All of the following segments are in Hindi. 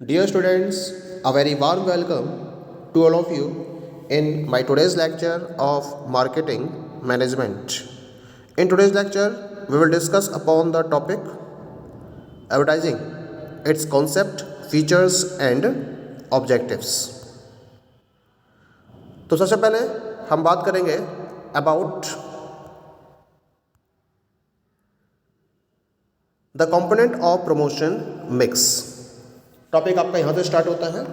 Dear students, a very warm welcome to all of you in my today's lecture of marketing management. In today's lecture, we will discuss upon the topic advertising, its concept, features and objectives. तो सबसे पहले हम बात करेंगे about the component of promotion mix. Topic आपका यहां से स्टार्ट होता है।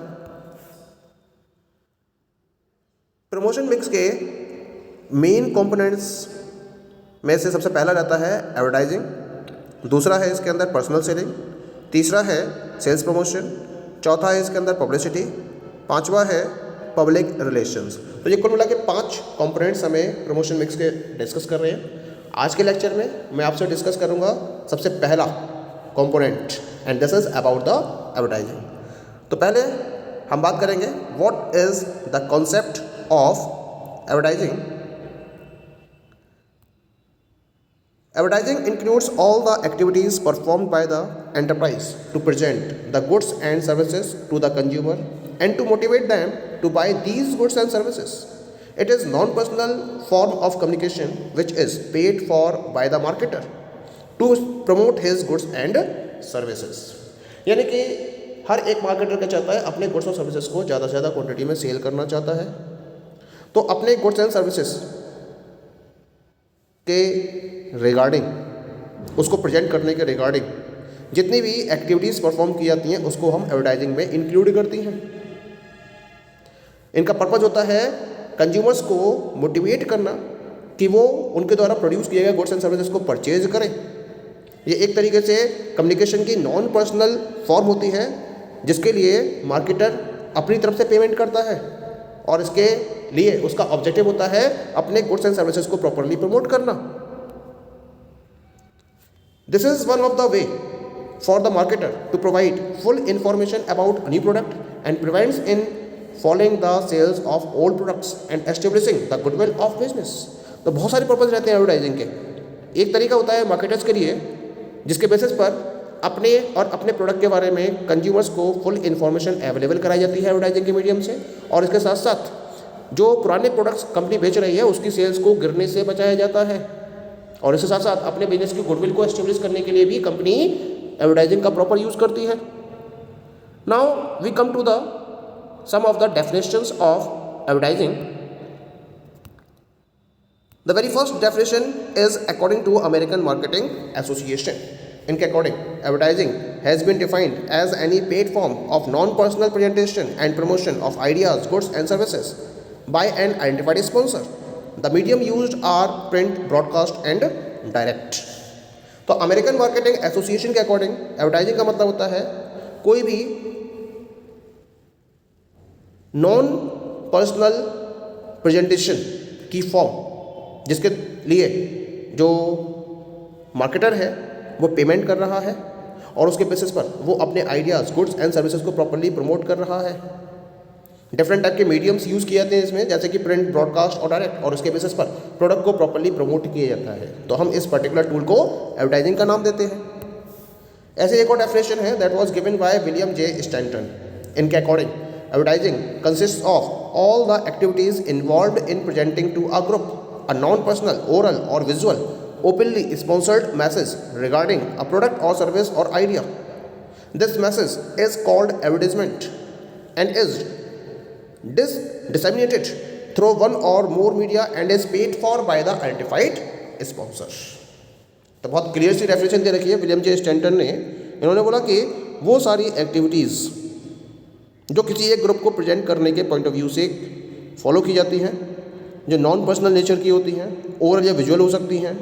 प्रमोशन मिक्स के मेन कंपोनेंट्स में से सबसे पहला रहता है एडवर्टाइजिंग, दूसरा है इसके अंदर पर्सनल सेलिंग, तीसरा है सेल्स प्रमोशन, चौथा है इसके अंदर पब्लिसिटी, पांचवा है पब्लिक रिलेशंस। तो ये कुल मिला के 5 कंपोनेंट्स हमें प्रमोशन मिक्स के डिस्कस कर रहे हैं। आज के लेक्चर में मैं आपसे डिस्कस करूंगा सबसे पहला component and this is about the advertising. तो पहले हम बात करेंगे what is the concept of advertising. Advertising includes all the activities performed by the enterprise to present the goods and services to the consumer and to motivate them to buy these goods and services. It is non-personal form of communication which is paid for by the marketer to promote his goods and services। यानी कि हर एक मार्केटर क्या चाहता है, अपने गुड्स और सर्विसेज को ज़्यादा से ज़्यादा क्वांटिटी में सेल करना चाहता है। तो अपने गुड्स एंड सर्विसेज के रिगार्डिंग, उसको प्रेजेंट करने के रिगार्डिंग जितनी भी एक्टिविटीज़ परफॉर्म की जाती हैं उसको हम एडवर्टाइजिंग में इंक्लूड करती हैं। इनका पर्पज़ होता है कंज्यूमर्स को मोटिवेट करना कि वो उनके द्वारा प्रोड्यूस किए गए गुड्स एंड सर्विसेज को परचेज करें। ये एक तरीके से कम्युनिकेशन की नॉन पर्सनल फॉर्म होती है जिसके लिए मार्केटर अपनी तरफ से पेमेंट करता है और इसके लिए उसका ऑब्जेक्टिव होता है अपने गुड्स एंड सर्विसेज को प्रॉपरली प्रमोट करना। This is one of the way for the marketer to provide full information about new product and prevents in following the sales of old products and establishing the goodwill of business. तो बहुत सारे पर्पज रहते हैं एडवर्टाइजिंग के। एक तरीका होता है मार्केटर्स के लिए जिसके बेसिस पर अपने और अपने प्रोडक्ट के बारे में कंज्यूमर्स को फुल इन्फॉर्मेशन अवेलेबल कराई जाती है एडवर्टाइजिंग के मीडियम से, और इसके साथ साथ जो पुराने प्रोडक्ट्स कंपनी बेच रही है उसकी सेल्स को गिरने से बचाया जाता है, और इसके साथ साथ अपने बिजनेस की गुडविल को एस्टेब्लिश करने के लिए भी कंपनी एडवर्टाइजिंग का प्रॉपर यूज़ करती है। Now we come to the some of the definitions of advertising. The very first definition is according to American Marketing Association. इनके according advertising has been defined as any paid form of non-personal presentation and promotion of ideas, goods and services by an identified sponsor. The medium used are print, broadcast and direct. तो अमेरिकन मार्केटिंग एसोसिएशन के अकॉर्डिंग एडवर्टाइजिंग का मतलब होता है कोई भी नॉन पर्सनल प्रेजेंटेशन की फॉर्म जिसके लिए जो मार्केटर है वो पेमेंट कर रहा है और उसके बेसिस पर वो अपने आइडियाज़, गुड्स एंड सर्विसेज को प्रॉपरली प्रमोट कर रहा है। डिफरेंट टाइप के मीडियम्स यूज़ किए जाते हैं इसमें, जैसे कि प्रिंट, ब्रॉडकास्ट और डायरेक्ट, और उसके बेसिस पर प्रोडक्ट को प्रॉपरली प्रमोट किया जाता है। तो हम इस पर्टिकुलर टूल को एडवर्टाइजिंग का नाम देते हैं। ऐसे एक और डेफिनेशन है that was given by William J Stanton. इनके according advertising consists of all the activities involved in presenting to a group a non-personal, oral or visual, openly sponsored message regarding a product or service or idea. This message is called advertisement and is disseminated through one or more media and is paid for by the identified sponsor. तो बहुत क्लियर सी डेफिनेशन दे रखी है विलियम जे स्टैंटन ने। इन्होंने बोला कि वो सारी एक्टिविटीज़ जो किसी एक ग्रुप को प्रेजेंट करने के पॉइंट ऑफ व्यू से फॉलो की जाती हैं, जो नॉन पर्सनल नेचर की होती हैं, ओरल या विजुअल हो सकती हैं,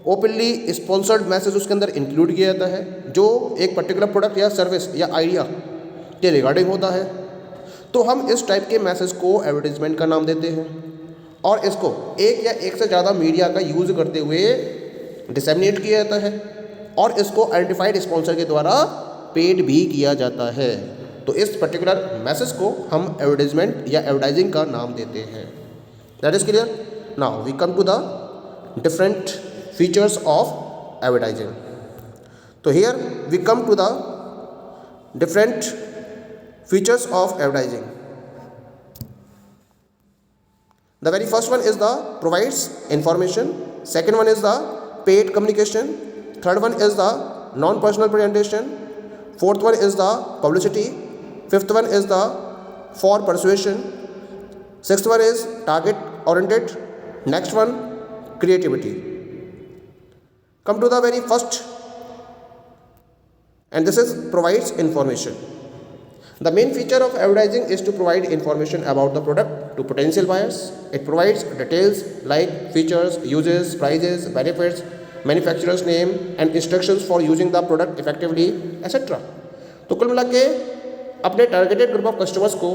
ओपनली स्पॉन्सर्ड मैसेज उसके अंदर इंक्लूड किया जाता है जो एक पर्टिकुलर प्रोडक्ट या सर्विस या आइडिया के रिगार्डिंग होता है। तो हम इस टाइप के मैसेज को एडवर्टीजमेंट का नाम देते हैं और इसको एक या एक से ज़्यादा मीडिया का यूज़ करते हुए डिसेमिनेट किया जाता है और इसको आइडेंटिफाइड स्पॉन्सर के द्वारा पेड भी किया जाता है। तो इस पर्टिकुलर मैसेज को हम एडवर्टाइजमेंट या एडवर्टाइजिंग का नाम देते हैं। That is clear. Now we come to the different features of advertising. तो here we come to the different Features of advertising. The very first one is the provides information. Second one is the paid communication. Third one is the non-personal presentation. Fourth one is the publicity. Fifth one is the for persuasion. Sixth one is target oriented. Next one, creativity. Come to the very first, and this is provides information. The main feature of advertising is to provide information about the product to potential buyers. It provides details like features, uses, prices, benefits, manufacturer's name and instructions for using the product effectively, etc. तो कुल मिला के अपने टारगेटेड ग्रुप ऑफ कस्टमर्स को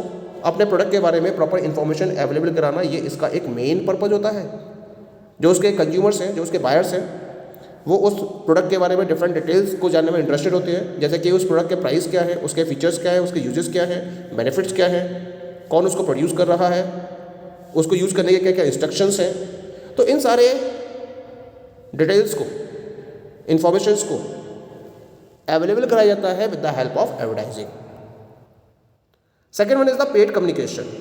अपने प्रोडक्ट के बारे में प्रॉपर इन्फॉर्मेशन अवेलेबल कराना, ये इसका एक मेन पर्पज होता है. जो उसके कंज्यूमर्स हैं, जो उसके बायर्स हैं, वो उस प्रोडक्ट के बारे में डिफरेंट डिटेल्स को जानने में इंटरेस्टेड होते हैं, जैसे कि उस प्रोडक्ट के प्राइस क्या है, उसके फीचर्स क्या है, उसके यूजेस क्या है, बेनिफिट्स क्या है, कौन उसको प्रोड्यूस कर रहा है, उसको यूज़ करने के क्या क्या इंस्ट्रक्शंस हैं. तो इन सारे डिटेल्स को, इंफॉर्मेशंस को अवेलेबल कराया जाता है with the help of advertising. Second one is the paid communication.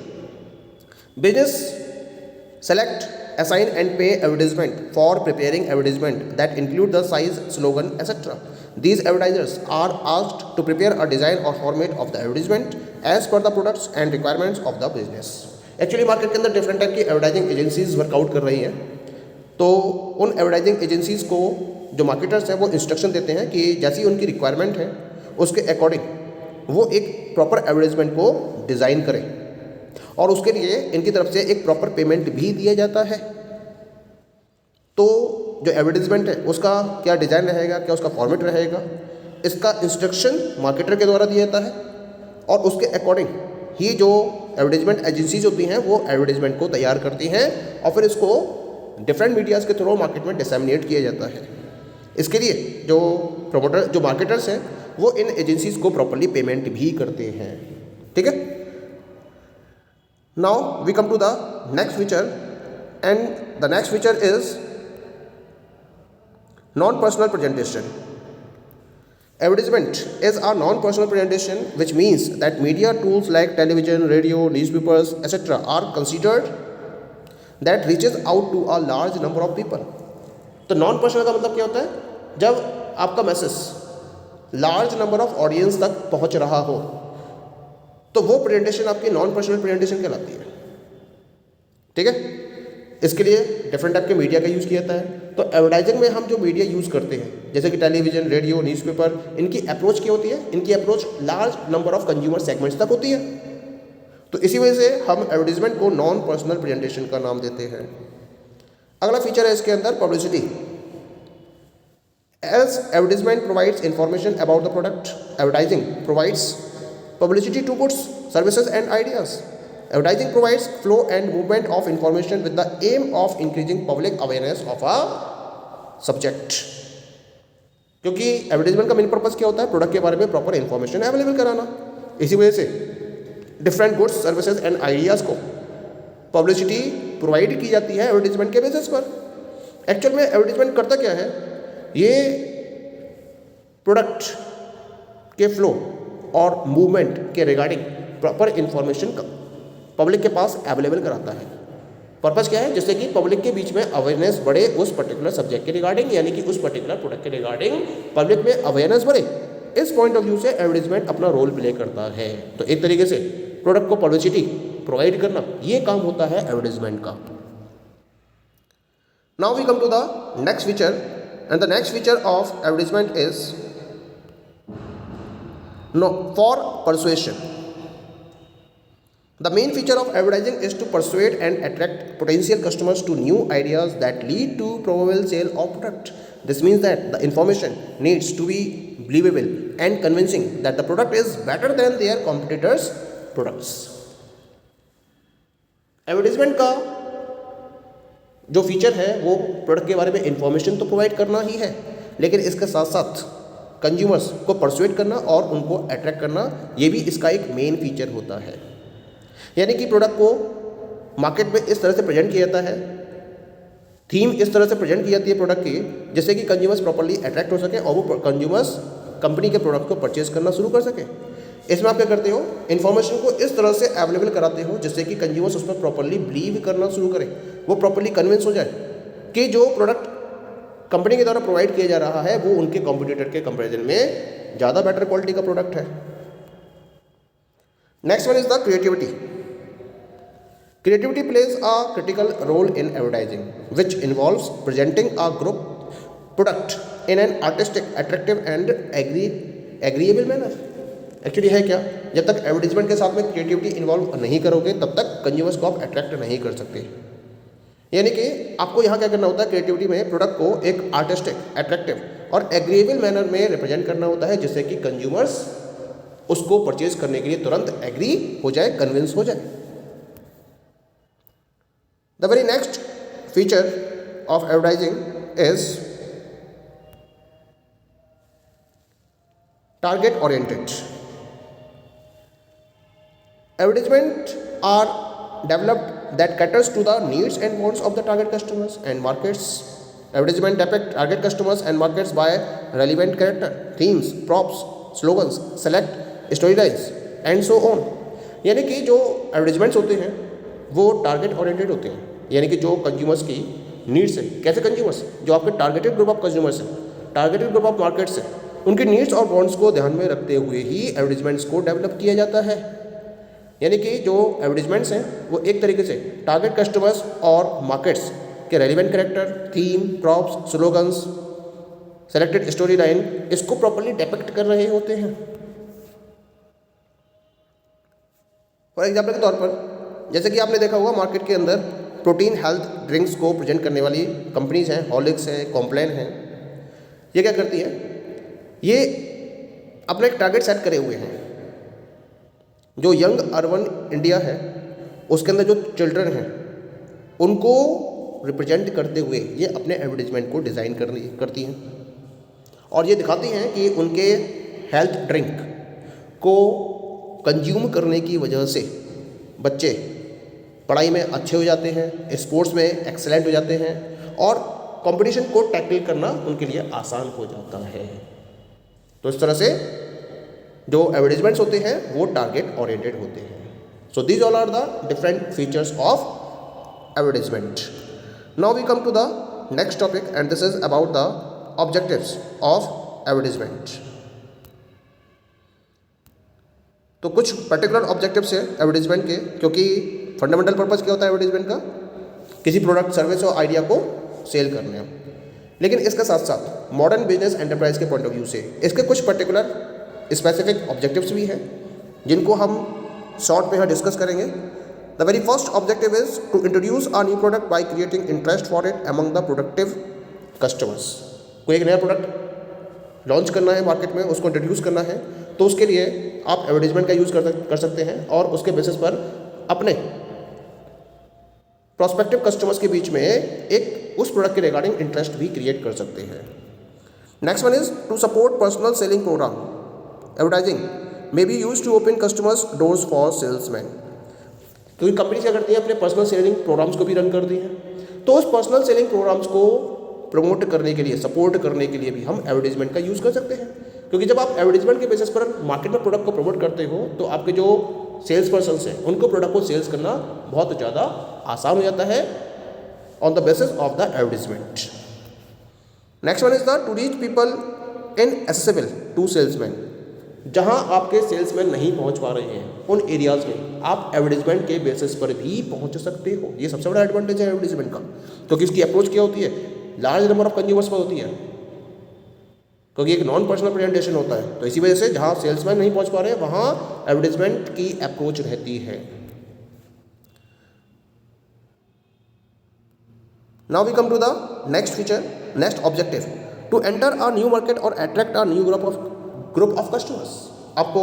Business select, assign and pay advertisement for preparing advertisement that include the size, slogan, etc. These advertisers are asked to prepare a design or format of the advertisement as per the products and requirements of the business. Actually market के अंदर डिफरेंट टाइप की एडवर्टाइजिंग एजेंसीज वर्कआउट कर रही हैं. तो उन एडवर्टाइजिंग एजेंसीज को जो मार्केटर्स हैं वो इंस्ट्रक्शन देते हैं कि जैसी उनकी रिक्वायरमेंट है उसके अकॉर्डिंग वो एक प्रॉपर एडवर्टाइजमेंट को डिज़ाइन करें, और उसके लिए इनकी तरफ से एक प्रॉपर पेमेंट भी दिया जाता है. तो जो एडवर्टाइजमेंट है उसका क्या डिज़ाइन रहेगा, क्या उसका फॉर्मेट रहेगा, इसका इंस्ट्रक्शन मार्केटर के द्वारा दिया जाता है, और उसके अकॉर्डिंग ही जो एडवर्टाइजमेंट एजेंसीज होती हैं वो एडवर्टाइजमेंट को तैयार करती हैं और फिर इसको डिफरेंट मीडियाज़ के थ्रू मार्केट में डिसेमिनेट किया जाता है. इसके लिए जो प्रमोटर, जो मार्केटर्स हैं, वो इन एजेंसीज को प्रॉपरली पेमेंट भी करते हैं. ठीक है. Now we come to the next feature, and the next feature is non-personal presentation. Advertisement is a non-personal presentation, which means that media tools like television, radio, newspapers, etc. are considered that reaches out to a large number of people. तो नॉन पर्सनल का मतलब क्या होता है? जब आपका message large number of audience तक पहुंच रहा हो तो वो प्रेजेंटेशन आपकी नॉन पर्सनल प्रेजेंटेशन कहलाती है. ठीक है. इसके लिए डिफरेंट टाइप के मीडिया का यूज़ किया जाता है. तो एडवर्टाइजिंग में हम जो मीडिया यूज़ करते हैं, जैसे कि टेलीविज़न, रेडियो, न्यूज़पेपर, इनकी अप्रोच क्या होती है? इनकी approach large number of consumer segments तक होती है. तो इसी वजह से हम एडवर्टाइजमेंट को नॉन पर्सनल प्रेजेंटेशन का नाम देते हैं. अगला फीचर है इसके अंदर publicity. As advertisement provides information about the product, advertising provides publicity to goods, services and ideas. Advertising provides flow and movement of information with the aim of increasing public awareness of a subject. क्योंकि एडवर्टाइजमेंट का मेन पर्पस क्या होता है? प्रोडक्ट के बारे में प्रॉपर इंफॉर्मेशन अवेलेबल कराना. इसी वजह से different goods, services and ideas को पब्लिसिटी प्रोवाइड की जाती है एडवर्टाइजमेंट के बेसिस पर. एक्चुअल में एडवर्टाइजमेंट करता क्या है? ये प्रोडक्ट के फ्लो और मूवमेंट के रिगार्डिंग प्रॉपर इंफॉर्मेशन पब्लिक के पास अवेलेबल कराता है. पर्पस क्या है? जिससे कि पब्लिक के बीच में अवेयरनेस बढ़े उस पर्टिकुलर सब्जेक्ट के रिगार्डिंग, यानी कि उस पर्टिकुलर प्रोडक्ट के रिगार्डिंग पब्लिक में अवेयरनेस बढ़े. इस पॉइंट ऑफ व्यू से एडवर्टाइजमेंट अपना रोल प्ले करता है. तो एक तरीके से प्रोडक्ट को पब्लिसिटी प्रोवाइड करना, ये काम होता है एडवर्टाइजमेंट का. Now we come to the next feature, and the next feature of advertisement is for persuasion. The main feature of advertising is to persuade and attract potential customers to new ideas that lead to probable sale of product. This means that the information needs to be believable and convincing that the product is better than their competitors' products. Advertisement का जो फीचर है वो प्रोडक्ट के बारे में इंफॉर्मेशन तो प्रोवाइड करना ही है, लेकिन इसके साथ साथ कंज्यूमर्स को परसुएट करना और उनको अट्रैक्ट करना, ये भी इसका एक मेन फीचर होता है. यानी कि प्रोडक्ट को मार्केट में इस तरह से प्रेजेंट किया जाता है, थीम इस तरह से प्रेजेंट की जाती है प्रोडक्ट की, जिससे कि कंज्यूमर्स प्रॉपर्ली अट्रैक्ट हो सके और वो कंज्यूमर्स कंपनी के प्रोडक्ट को परचेज करना शुरू कर सके. इसमें आप क्या करते हो, इन्फॉर्मेशन को इस तरह से अवेलेबल कराते हो जिससे कि कंज्यूमर्स उस पर प्रॉपरली बिलीव करना शुरू करें, वो प्रॉपरली कन्विंस हो जाए कि जो प्रोडक्ट कंपनी के द्वारा प्रोवाइड किया जा रहा है वो उनके कॉम्पिटिटर के कंपैरिजन में ज़्यादा बेटर क्वालिटी का प्रोडक्ट है। Next one is the creativity. Creativity plays a critical role in advertising, which involves presenting a group product in an artistic, attractive and agreeable manner. Actually है क्या, जब तक एडवर्टीजमेंट के साथ में क्रिएटिविटी इन्वॉल्व नहीं करोगे तब तक कंज्यूमर्स को आप अट्रैक्ट नहीं कर सकते। यानी कि आपको यहाँ क्या करना होता है, क्रिएटिविटी में प्रोडक्ट को एक आर्टिस्टिक, अट्रैक्टिव और एग्रीएबल मैनर में रिप्रेजेंट करना होता है जिससे कि कंज्यूमर्स उसको परचेज करने के लिए तुरंत एग्री हो जाए, कन्विंस हो जाए। The very next feature of advertising is target oriented. Advertisements are developed that caters to the needs and wants of the target customers and markets. Advertisement depict target customers and markets by relevant character, themes, props, slogans, select storylines and so on. यानी कि जो एडवर्टीजमेंट्स होते हैं वो टारगेट ओरिएंटेड होते हैं, यानी कि जो कंज्यूमर्स की नीड्स है, कैसे कंज्यूमर्स, जो आपके टारगेटेड ग्रुप ऑफ कंज्यूमर्स हैं, टारगेटेड ग्रुप ऑफ मार्केट्स हैं, उनकी नीड्स और वांट्स को ध्यान में रखते हुए ही एडवर्टीजमेंट्स को डेवलप किया जाता है। यानी कि जो एडवर्टीजमेंट्स हैं वो एक तरीके से टारगेट कस्टमर्स और मार्केट्स के relevant character, theme, props, slogans, selected story line, इसको प्रॉपरली डिपिक्ट कर रहे होते हैं। फॉर एग्जाम्पल के तौर पर जैसे कि आपने देखा होगा मार्केट के अंदर प्रोटीन हेल्थ ड्रिंक्स को प्रेजेंट करने वाली कंपनीज हैं, हॉर्लिक्स हैं, कॉम्प्लान हैं। ये क्या करती है, ये अपना एक टारगेट सेट करे हुए हैं। जो यंग अर्बन इंडिया है उसके अंदर जो चिल्ड्रन हैं उनको रिप्रेजेंट करते हुए ये अपने एडवर्टीजमेंट को डिज़ाइन करती हैं और ये दिखाती हैं कि उनके हेल्थ ड्रिंक को कंज्यूम करने की वजह से बच्चे पढ़ाई में अच्छे हो जाते हैं, स्पोर्ट्स में एक्सेलेंट हो जाते हैं और कंपटीशन को टैकल करना उनके लिए आसान हो जाता है। तो इस तरह से जो एडवर्टीजमेंट्स होते हैं वो टारगेट ओरिएंटेड होते हैं। So these all are the different features of advertisement. Now we come to the next topic and this is about the objectives of advertisement. तो कुछ पर्टिकुलर ऑब्जेक्टिव्स हैं एडवर्टीजमेंट के, क्योंकि फंडामेंटल पर्पस क्या होता है एडवर्टीजमेंट का, किसी प्रोडक्ट, सर्विस और आइडिया को सेल करने। लेकिन इसके साथ साथ मॉडर्न बिजनेस एंटरप्राइज के पॉइंट ऑफ व्यू से इसके कुछ पर्टिकुलर स्पेसिफिक ऑब्जेक्टिव्स भी हैं जिनको हम शॉर्ट में यहाँ डिस्कस करेंगे। The very first objective is to introduce a new product by creating interest for it among the productive customers. कोई एक नया प्रोडक्ट लॉन्च करना है मार्केट में, उसको इंट्रोड्यूस करना है, तो उसके लिए आप एडवर्टीजमेंट का यूज़ कर सकते हैं और उसके बेसिस पर अपने प्रोस्पेक्टिव कस्टमर्स के बीच में एक उस प्रोडक्ट के रिगार्डिंग इंटरेस्ट भी क्रिएट कर सकते हैं। Next one is to support personal selling programme. Advertising may be use to open customers doors for salesman. क्योंकि कंपनी क्या करती है, अपने पर्सनल सेलिंग प्रोग्राम्स को भी रन करती हैं, तो उस पर्सनल सेलिंग प्रोग्राम्स को प्रमोट करने के लिए, सपोर्ट करने के लिए भी हम एडवर्टीजमेंट का यूज़ कर सकते हैं। क्योंकि जब आप एडवर्टीजमेंट के बेसिस पर मार्केट में प्रोडक्ट को प्रमोट करते हो तो आपके जो सेल्स पर्सन्स हैं उनको प्रोडक्ट को सेल्स करना बहुत ज़्यादा आसान हो जाता है on the basis of the advertisement. Next one is the to reach people inaccessible to salesman. जहां आपके सेल्समैन नहीं पहुंच पा रहे हैं उन एरियाज में आप एडवर्टीजमेंट के बेसिस पर भी पहुंच सकते हो। ये सबसे बड़ा एडवांटेज है एडवर्टीजमेंट का, क्योंकि इसकी अप्रोच क्या होती है, लार्ज नंबर ऑफ कंज्यूमर्स पर होती है, क्योंकि एक नॉन पर्सनल प्रेजेंटेशन होता है। तो इसी वजह से जहां सेल्समैन नहीं पहुंच पा रहे हैं वहां एडवर्टीजमेंट की अप्रोच रहती है। Now we come to the next feature, next objective, to enter a new market और attract a new group of customers. आपको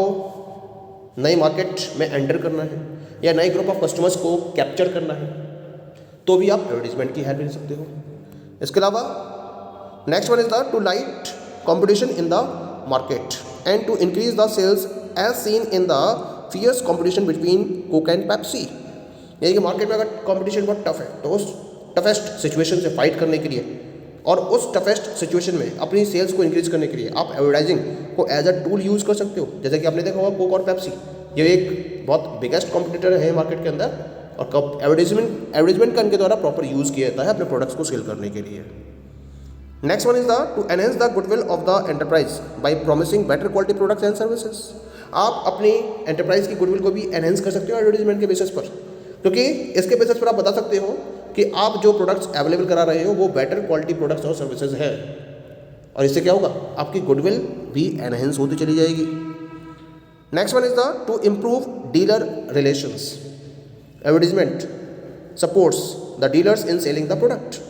नई मार्केट में एंटर करना है या नए ग्रुप ऑफ कस्टमर्स को कैप्चर करना है तो भी आप एडवर्टीजमेंट की हेल्प ले सकते हो। इसके अलावा next one is the to light competition in the market and to increase the sales as seen in the fierce competition between Coke and Pepsi। यानी कि मार्केट में अगर कंपटीशन बहुत टफ है तो उस टफेस्ट सिचुएशन से फाइट करने के लिए और उस टफेस्ट सिचुएशन में अपनी सेल्स को इंक्रीज करने के लिए आप एडवर्टाइजिंग को एज अ टूल यूज़ कर सकते हो। जैसे कि आपने देखा होगा कोक और पेप्सी, ये एक बहुत बिगेस्ट कॉम्पिटिटर है मार्केट के अंदर, और एडवर्टाइजमेंट का इनके द्वारा प्रॉपर यूज़ किया जाता है अपने प्रोडक्ट्स को सेल करने के लिए। Next one is the to enhance the goodwill of the enterprise by promising better quality products and services. आप अपनी एंटरप्राइज की गुडविल को भी एनहेंस कर सकते हो एडवर्टाइजमेंट के बेसिस पर, क्योंकि इसके बेसिस पर आप बता सकते हो कि आप जो प्रोडक्ट्स अवेलेबल करा रहे हो वो बेटर क्वालिटी प्रोडक्ट्स और सर्विसेज है, और इससे क्या होगा, आपकी गुडविल भी एनहेंस होती चली जाएगी। Next one is the to improve dealer relations. Advertisement supports the dealers in selling the product.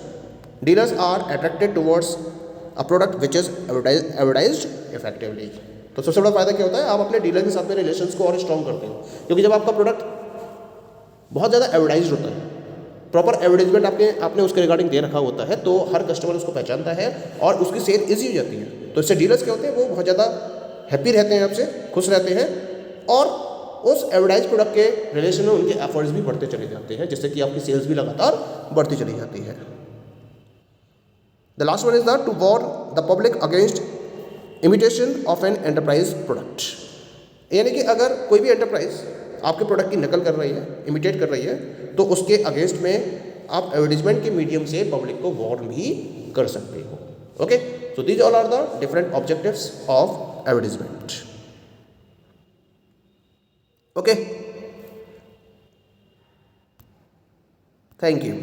Dealers are attracted towards a product which is advertised effectively. तो सबसे बड़ा फायदा क्या होता है, आप अपने डीलर के साथ में रिलेशंस को और स्ट्रॉन्ग करते हो, क्योंकि जब आपका प्रोडक्ट बहुत ज़्यादा एडवर्टाइज होता है, प्रॉपर एडवर्टाइजमेंट आपने उसके रिगार्डिंग दे रखा होता है, तो हर कस्टमर उसको पहचानता है और उसकी सेल ईजी हो जाती है। तो इससे डीलर्स क्या होते हैं, वो बहुत ज़्यादा हैप्पी रहते हैं, आपसे खुश रहते हैं, और उस एडवर्टाइज प्रोडक्ट के रिलेशन में उनके एफर्ट्स भी बढ़ते चले जाते हैं, जिससे कि आपकी सेल्स भी लगातार बढ़ती चली जाती है। The last one is the to warn the public against imitation of an enterprise product. यानी कि अगर कोई भी एंटरप्राइज आपके प्रोडक्ट की नकल कर रही है, इमिटेट कर रही है, तो उसके अगेंस्ट में आप एडवर्टीजमेंट के मीडियम से पब्लिक को वॉर्न भी कर सकते हो। Okay, so these all are the different objectives of advertisement. Okay, thank you.